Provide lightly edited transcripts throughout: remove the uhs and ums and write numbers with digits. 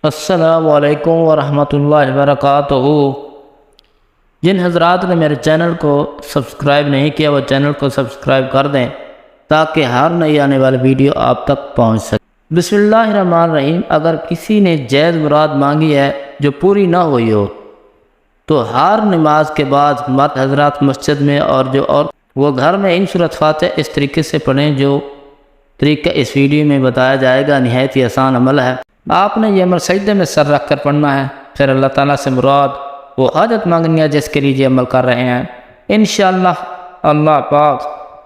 السلام علیکم ورحمۃ اللہ وبرکاتہ۔ جن حضرات نے میرے چینل کو سبسکرائب نہیں کیا وہ چینل کو سبسکرائب کر دیں تاکہ ہر نئی آنے والی ویڈیو آپ تک پہنچ سکے۔ بسم اللہ الرحمن الرحیم۔ اگر کسی نے جائز مراد مانگی ہے جو پوری نہ ہوئی ہو تو ہر نماز کے بعد مرد حضرات مسجد میں اور وہ گھر میں ان سورۃ فاتحہ اس طریقے سے پڑھیں جو طریقہ اس ویڈیو میں بتایا جائے گا۔ نہایت ہی آسان عمل ہے۔ آپ نے یہ عمل سجدے میں سر رکھ کر پڑھنا ہے، پھر اللہ تعالیٰ سے مراد وہ حاجت مانگنی ہے جس کے لیے یہ عمل کر رہے ہیں۔ انشاءاللہ اللہ پاک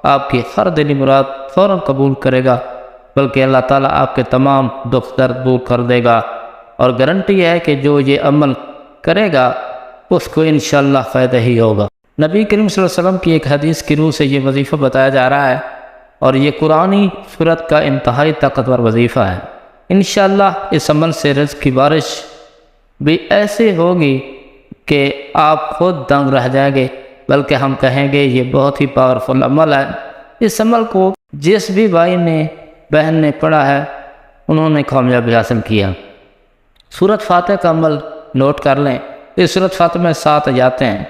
آپ کی ہر دلی مراد فوراً قبول کرے گا، بلکہ اللہ تعالیٰ آپ کے تمام دکھ درد دور کر دے گا، اور گارنٹی ہے کہ جو یہ عمل کرے گا اس کو انشاءاللہ فائدہ ہی ہوگا۔ نبی کریم صلی اللہ علیہ وسلم کی ایک حدیث کی روح سے یہ وظیفہ بتایا جا رہا ہے، اور یہ قرآنی صورت کا انتہائی طاقتور وظیفہ ہے۔ انشاءاللہ اس عمل سے رزق کی بارش بھی ایسے ہوگی کہ آپ خود دنگ رہ جائیں گے، بلکہ ہم کہیں گے یہ بہت ہی پاورفل عمل ہے۔ اس عمل کو جس بھی بھائی نے بہن نے پڑھا ہے انہوں نے کامیابی حاصل کیا۔ سورۃ فاتحہ کا عمل نوٹ کر لیں۔ اس سورۃ فاتحہ میں 7 آیاتیں ہیں،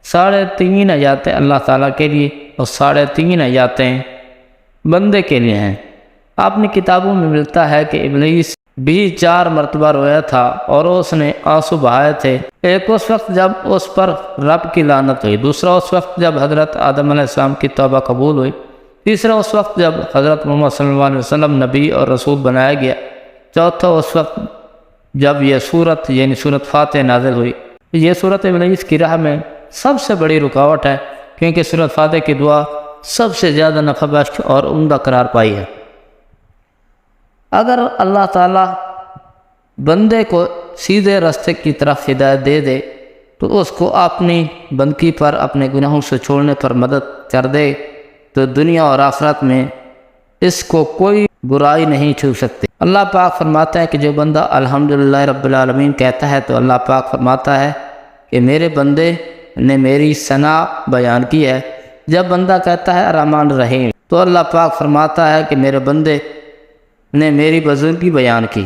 3.5 آیاتیں اللہ تعالیٰ کے لیے اور 3.5 آیاتیں بندے کے لیے ہیں۔ اپنی کتابوں میں ملتا ہے کہ ابلیس بھی 4 مرتبہ رویا تھا اور اس نے آنسو بہائے تھے۔ ایک اس وقت جب اس پر رب کی لعنت ہوئی، دوسرا اس وقت جب حضرت آدم علیہ السلام کی توبہ قبول ہوئی، تیسرا اس وقت جب حضرت محمد صلی اللہ علیہ وسلم نبی اور رسول بنایا گیا، چوتھا اس وقت جب یہ سورت یعنی سورۃ فاتحہ نازل ہوئی۔ یہ سورت ابلیس کی راہ میں سب سے بڑی رکاوٹ ہے، کیونکہ سورۃ فاتحہ کی دعا سب سے زیادہ نفع بخش اور عمدہ قرار پائی ہے۔ اگر اللہ تعالیٰ بندے کو سیدھے راستے کی طرف ہدایت دے دے تو اس کو اپنی بندگی پر، اپنے گناہوں سے چھوڑنے پر مدد کر دے تو دنیا اور آخرت میں اس کو کوئی برائی نہیں چھو سکتی۔ اللہ پاک فرماتا ہے کہ جو بندہ الحمدللہ رب العالمین کہتا ہے تو اللہ پاک فرماتا ہے کہ میرے بندے نے میری ثنا بیان کی ہے۔ جب بندہ کہتا ہے الرحمن الرحیم تو اللہ پاک فرماتا ہے کہ میرے بندے نے میری بزرگی بیان کی۔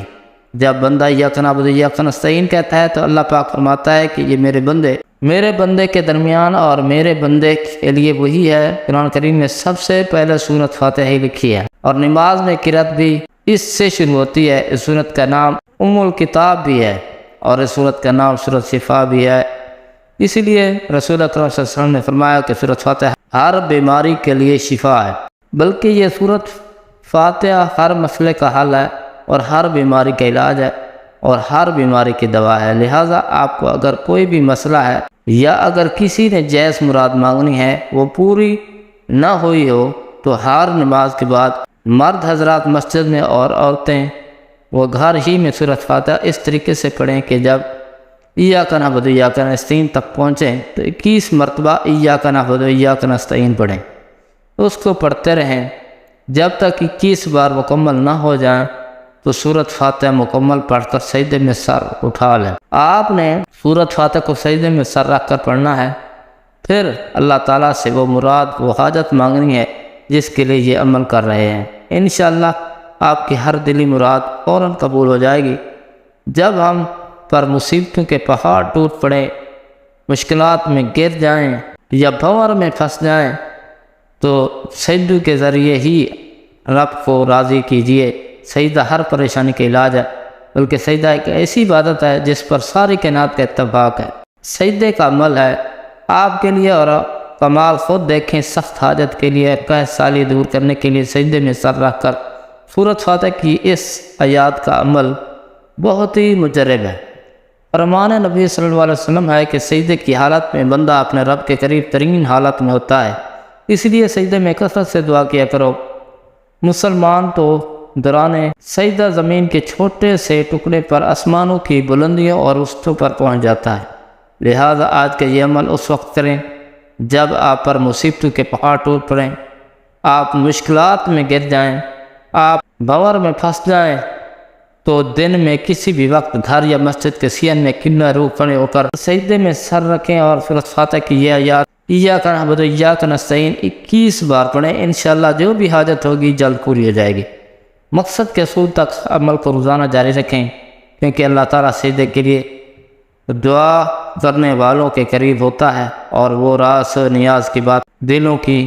جب بندہ ایاک نعبد و ایاک نستعین کہتا ہے تو اللہ پاک فرماتا ہے کہ یہ میرے بندے کے درمیان اور میرے بندے کے لیے وہی ہے۔ قرآن کریم میں سب سے پہلے سورۃ فاتحہ ہی لکھی ہے، اور نماز میں قرات بھی اس سے شروع ہوتی ہے۔ اس سورت کا نام ام الکتاب بھی ہے اور اس سورت کا نام سورۃ شفا بھی ہے۔ اسی لیے رسول اکرم صلی اللہ علیہ وسلم نے فرمایا کہ سورۃ فاتحہ ہر بیماری کے لیے شفا ہے، بلکہ یہ سورۃ فاتحہ ہر مسئلے کا حل ہے اور ہر بیماری کا علاج ہے اور ہر بیماری کی دوا ہے۔ لہٰذا آپ کو اگر کوئی بھی مسئلہ ہے یا اگر کسی نے جائز مراد مانگنی ہے وہ پوری نہ ہوئی ہو تو ہر نماز کے بعد مرد حضرات مسجد میں اور عورتیں وہ گھر ہی میں سورۃ فاتحہ اس طریقے سے پڑھیں کہ جب ایاک نعبد و ایاک نستعین تک پہنچیں تو 21 مرتبہ ایاک نعبد و ایاک نستعین پڑھیں، اس کو پڑھتے رہیں جب تک 21 بار مکمل نہ ہو جائیں تو سورۃ فاتحہ مکمل پڑھ کر سجدے میں سر اٹھا لیں۔ آپ نے سورۃ فاتحہ کو سجدے میں سر رکھ کر پڑھنا ہے، پھر اللہ تعالیٰ سے وہ مراد وہ حاجت مانگنی ہے جس کے لیے یہ عمل کر رہے ہیں۔ انشاءاللہ آپ کی ہر دلی مراد فوراً قبول ہو جائے گی۔ جب ہم پر مصیبتوں کے پہاڑ ٹوٹ پڑیں، مشکلات میں گر جائیں یا بھنور میں پھنس جائیں تو سجدے کے ذریعے ہی رب کو راضی کیجیے۔ سجدہ ہر پریشانی کا علاج ہے، بلکہ سجدہ ایک ایسی عبادت ہے جس پر ساری کائنات کا اتفاق ہے۔ سجدے کا عمل ہے آپ کے لیے، اور کمال خود دیکھیں۔ سخت حاجت کے لیے، قحط سالی دور کرنے کے لیے سجدے میں سر رکھ کر سورۃ فاتحہ کی اس آیات کا عمل بہت ہی مجرب ہے۔ فرمان نبی صلی اللہ علیہ وسلم ہے کہ سجدے کی حالت میں بندہ اپنے رب کے قریب ترین حالت میں ہوتا ہے، اس لیے سجدے میں کثرت سے دعا کیا کرو۔ مسلمان تو دوران سجدہ زمین کے چھوٹے سے ٹکڑے پر آسمانوں کی بلندیوں اور وسطوں پر پہنچ جاتا ہے۔ لہذا آج کا یہ عمل اس وقت کریں جب آپ پر مصیبتوں کے پہاڑ ٹوٹ پڑیں، آپ مشکلات میں گر جائیں، آپ بھنور میں پھنس جائیں تو دن میں کسی بھی وقت گھر یا مسجد کے سین میں کنا روح کھڑے ہو کر سجدے میں سر رکھیں اور سورۃ فاتحہ کی یہ آیات ایاک نعبد و ایاک نستعین 21 بار پڑھیں۔ انشاءاللہ جو بھی حاجت ہوگی جلد پوری ہو جائے گی۔ مقصد کے حصول تک عمل کو روزانہ جاری رکھیں۔ کیونکہ اللہ تعالیٰ سجدے کے لیے دعا کرنے والوں کے قریب ہوتا ہے اور وہ راز و نیاز کی بات دلوں کی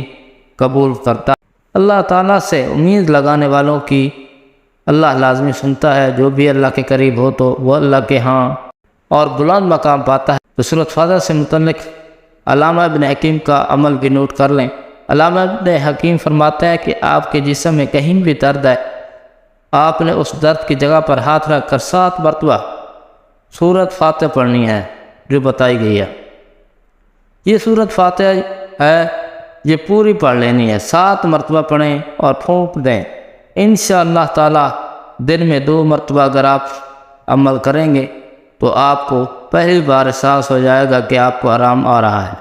قبول کرتا ہے۔ اللہ تعالیٰ سے امید لگانے والوں کی اللہ لازمی سنتا ہے۔ جو بھی اللہ کے قریب ہو تو وہ اللہ کے ہاں اور بلند مقام پاتا ہے۔ تو سورۃ فاتحہ سے متعلق علامہ ابن حکیم کا عمل بھی نوٹ کر لیں۔ علامہ ابن حکیم فرماتا ہے کہ آپ کے جسم میں کہیں بھی درد ہے، آپ نے اس درد کی جگہ پر ہاتھ رکھ کر 7 مرتبہ سورۃ فاتحہ پڑھنی ہے جو بتائی گئی ہے۔ یہ سورۃ فاتحہ ہے، یہ پوری پڑھ لینی ہے، 7 مرتبہ پڑھیں اور پھونک دیں۔ انشاءاللہ تعالی دن میں 2 مرتبہ اگر آپ عمل کریں گے تو آپ کو پہلی بار احساس ہو جائے گا کہ آپ کو آرام آ رہا ہے،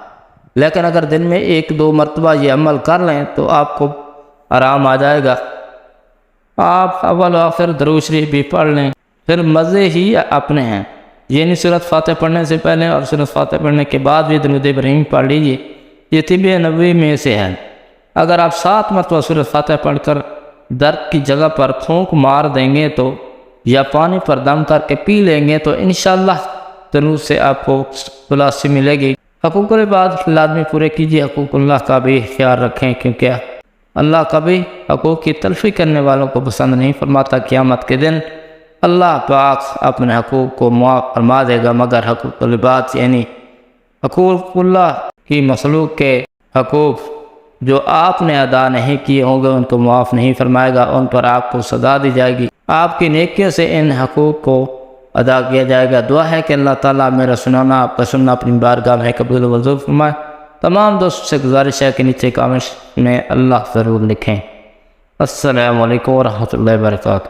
لیکن اگر دن میں 1-2 مرتبہ یہ عمل کر لیں تو آپ کو آرام آ جائے گا۔ آپ اول و آخر درود شریف بھی پڑھ لیں، پھر مزے ہی اپنے ہیں۔ یہ نہیں سورۃ فاتحہ پڑھنے سے پہلے اور سورۃ فاتحہ پڑھنے کے بعد بھی درود ابراہیم پڑھ لیجیے، یہ طب نبوی میں سے ہے۔ اگر آپ 7 مرتبہ سورۃ فاتحہ پڑھ کر درد کی جگہ پر پھونک مار دیں گے تو یا پانی پر دم کر کے پی لیں گے تو انشاءاللہ درود سے آپ کو خلاصی ملے گی۔ حقوق العباد لازمی پورے کیجیے، حقوق اللہ کا بھی خیال رکھیں، کیونکہ اللہ کبھی حقوق کی تلفی کرنے والوں کو پسند نہیں فرماتا۔ قیامت کے دن اللہ پاک اپنے حقوق کو معاف فرما دے گا، مگر حقوق العباد یعنی حقوق اللہ کی مخلوق کے حقوق جو آپ نے ادا نہیں کیے ہوں گے ان کو معاف نہیں فرمائے گا، ان پر آپ کو سزا دی جائے گی۔ آپ کی نیکیوں سے ان حقوق کو ادا کیا جائے گا۔ دعا ہے کہ اللہ تعالیٰ میرا سنانا آپ کا سننا اپنی بارگاہ میں قبول و منظور فرمائے۔ تمام دوستوں سے گزارش ہے کہ نیچے کامنٹس میں اللہ ضرور لکھیں۔ السلام علیکم ورحمۃ اللہ وبرکاتہ۔